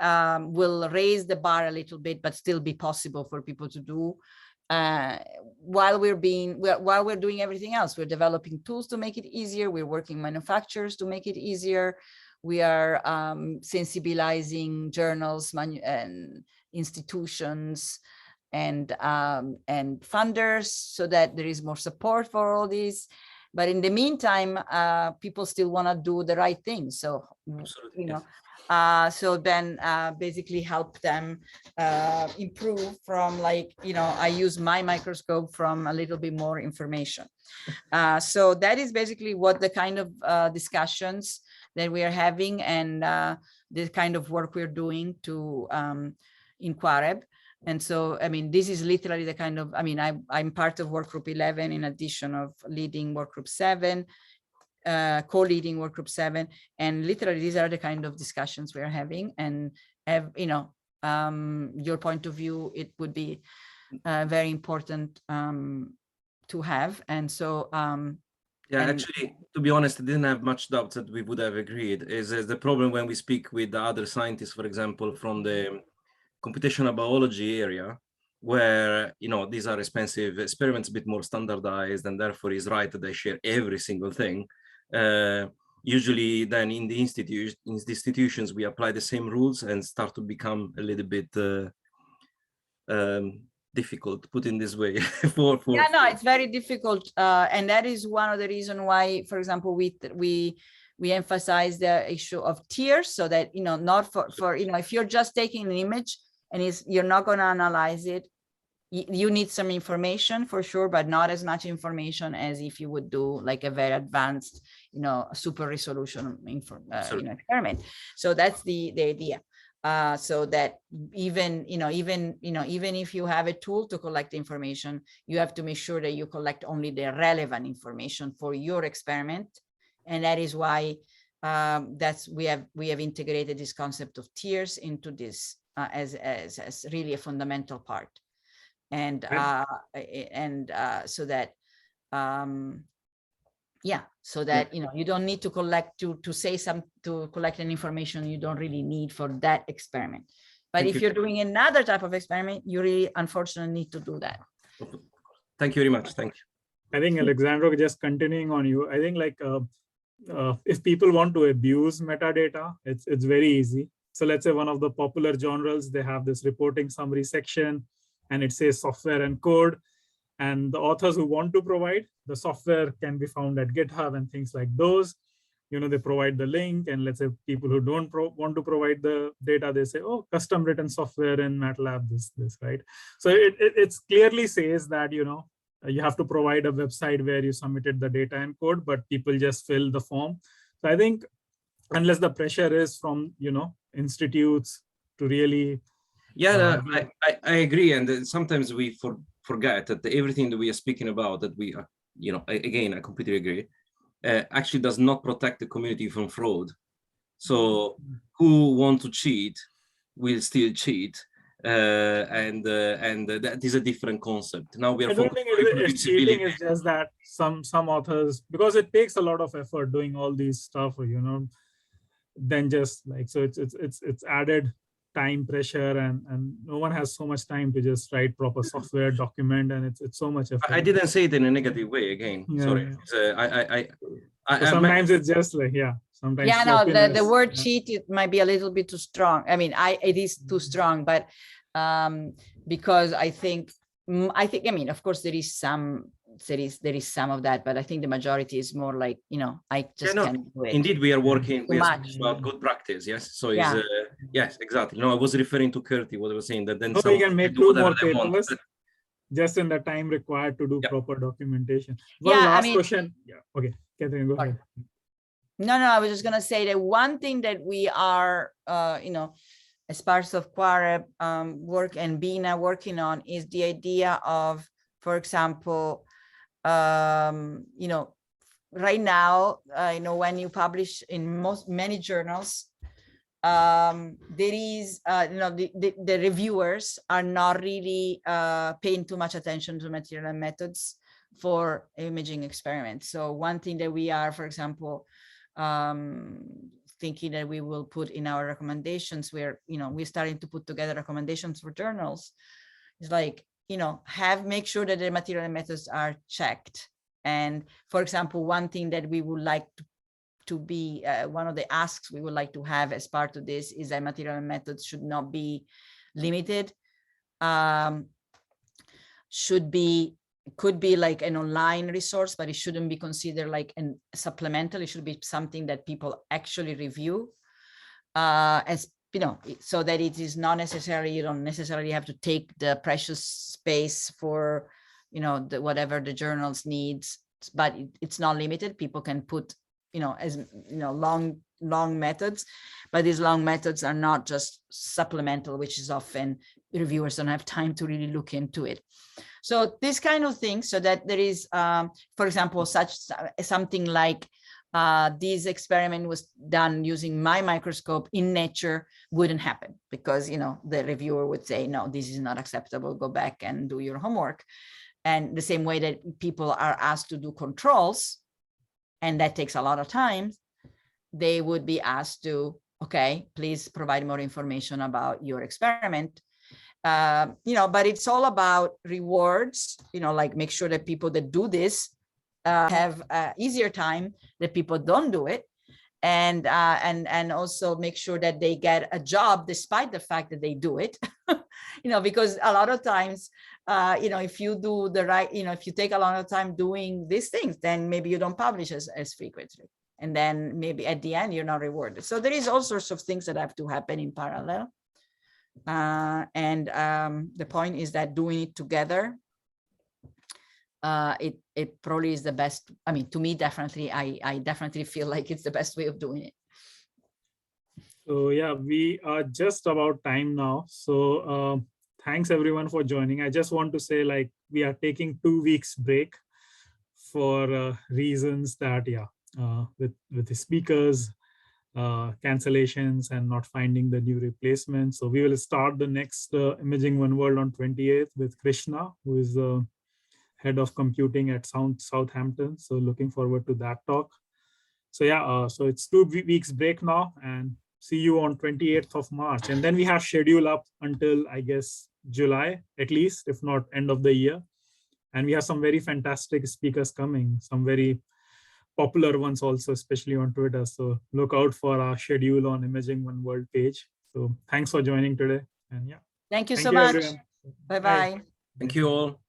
Speaker 3: will raise the bar a little bit, but still be possible for people to do while we're doing everything else. We're developing tools to make it easier. We're working manufacturers to make it easier. We are sensibilizing journals and institutions and funders, so that there is more support for all these. But in the meantime, people still want to do the right thing. So,
Speaker 5: Absolutely,
Speaker 3: you know,
Speaker 5: yes.
Speaker 3: so then basically help them improve from, like, you know, I use my microscope from a little bit more information. So that is basically what the kind of discussions that we are having, and the kind of work we're doing to in QUAREB. And so, I mean, this is literally the kind of, I mean, I'm part of work group 11 in addition of leading work group 7, co-leading work group 7, and literally these are the kind of discussions we are having. And have, you know, your point of view, it would be very important to have. And so
Speaker 5: yeah, actually, to be honest, I didn't have much doubt that we would have agreed. Is the problem when we speak with the other scientists, for example, from the computational biology area, where, you know, these are expensive experiments, a bit more standardized, and therefore is right that they share every single thing. Usually then in the institutions, we apply the same rules and start to become a little bit difficult, put in this way.
Speaker 3: It's very difficult, and that is one of the reasons why, for example, we emphasize the issue of tiers, so that, you know, not for you know, if you're just taking an image and you're not going to analyze it, you need some information for sure, but not as much information as if you would do like a very advanced, you know, super resolution you know, experiment. So that's the idea. So that even if you have a tool to collect information, you have to make sure that you collect only the relevant information for your experiment. And that is why we have integrated this concept of tiers into this as really a fundamental part. And so that so that, you know, you don't need to collect to collect an information you don't really need for that experiment. But if you're doing another type of experiment, you really unfortunately need to do that.
Speaker 5: Thank you very much. Thank you.
Speaker 4: I think, Alexandro, just continuing on you, I think like if people want to abuse metadata, it's very easy. So let's say one of the popular journals, they have this reporting summary section, and it says software and code. And the authors who want to provide the software can be found at GitHub and things like those. You know, they provide the link, and let's say people who don't want to provide the data, they say, oh, custom written software in MATLAB, this, right? So it clearly says that, you know, you have to provide a website where you submitted the data and code, but people just fill the form. So I think unless the pressure is from, you know, institutes to really.
Speaker 5: Yeah, I agree. And sometimes we forget that everything that we are speaking about, that we are, you know, again, I completely agree, actually does not protect the community from fraud. So who want to cheat will still cheat. And that is a different concept. Now we are.
Speaker 4: I don't think it's cheating. It's just that some authors, because it takes a lot of effort doing all these stuff, you know, then just like, so it's added time pressure, and no one has so much time to just write proper software document, and it's so much effort.
Speaker 5: I didn't say it in a negative way again.
Speaker 4: Yeah,
Speaker 5: sorry.
Speaker 4: So sometimes it's just like, sometimes.
Speaker 3: Yeah, no, the word cheat, it might be a little bit too strong. I mean, it is too strong, but because I mean, of course there is some of that, but I think the majority is more like, you know, I just can't do it.
Speaker 5: Indeed, we are working about good practice. Yes. So yes, exactly. No, I was referring to Curti, what I was saying, that then
Speaker 4: you can make 2 more papers just in the time required to do proper documentation. One last question. Yeah. Okay. Caterina, go ahead.
Speaker 3: No, I was just going to say that one thing that we are, you know, as part of QUAREB work and BINA working on is the idea of, for example, you know, right now, you know, when you publish in many journals, there is, you know, the reviewers are not really paying too much attention to material and methods for imaging experiments. So one thing that we are, for example, thinking that we will put in our recommendations, where, you know, we're starting to put together recommendations for journals, is like, you know, make sure that the material and methods are checked. And for example, one thing that we would like to be, one of the asks we would like to have as part of this is that material and methods should not be limited. Could be like an online resource, but it shouldn't be considered like a supplemental. It should be something that people actually review, as you know, so that it is not necessarily, you don't necessarily have to take the precious space for, you know, whatever the journals needs, but it's not limited. People can put, you know, as you know, long methods, but these long methods are not just supplemental, which is often reviewers don't have time to really look into it. So this kind of thing, so that there is, for example, something like this experiment was done using my microscope in Nature wouldn't happen, because, you know, the reviewer would say, no, this is not acceptable, go back and do your homework. And the same way that people are asked to do controls, and that takes a lot of time, they would be asked to, okay, please provide more information about your experiment. You know, but it's all about rewards, you know, like make sure that people that do this have easier time, that people don't do it, and also make sure that they get a job despite the fact that they do it. You know, because a lot of times, you know, if you do the right, you know, if you take a lot of time doing these things, then maybe you don't publish as frequently, and then maybe at the end you're not rewarded. So there is all sorts of things that have to happen in parallel. The point is that doing it together, it probably is the best. I mean, to me, definitely, I definitely feel like it's the best way of doing it.
Speaker 4: So yeah, we are just about time now. So thanks everyone for joining. I just want to say, like, we are taking 2 weeks break for reasons that, with the speakers, cancellations and not finding the new replacement. So we will start the next Imaging ONEWORLD on 28th with Krishna, who is the head of computing at Southampton. So looking forward to that talk. So yeah, so it's 2 weeks break now, and see you on 28th of March. And then we have schedule up until, I guess, July, at least, if not end of the year. And we have some very fantastic speakers coming, some very popular ones also, especially on Twitter. So look out for our schedule on Imaging ONEWORLD page. So thanks for joining today. And yeah.
Speaker 3: Thank you so much. Bye-bye.
Speaker 5: Thank you all.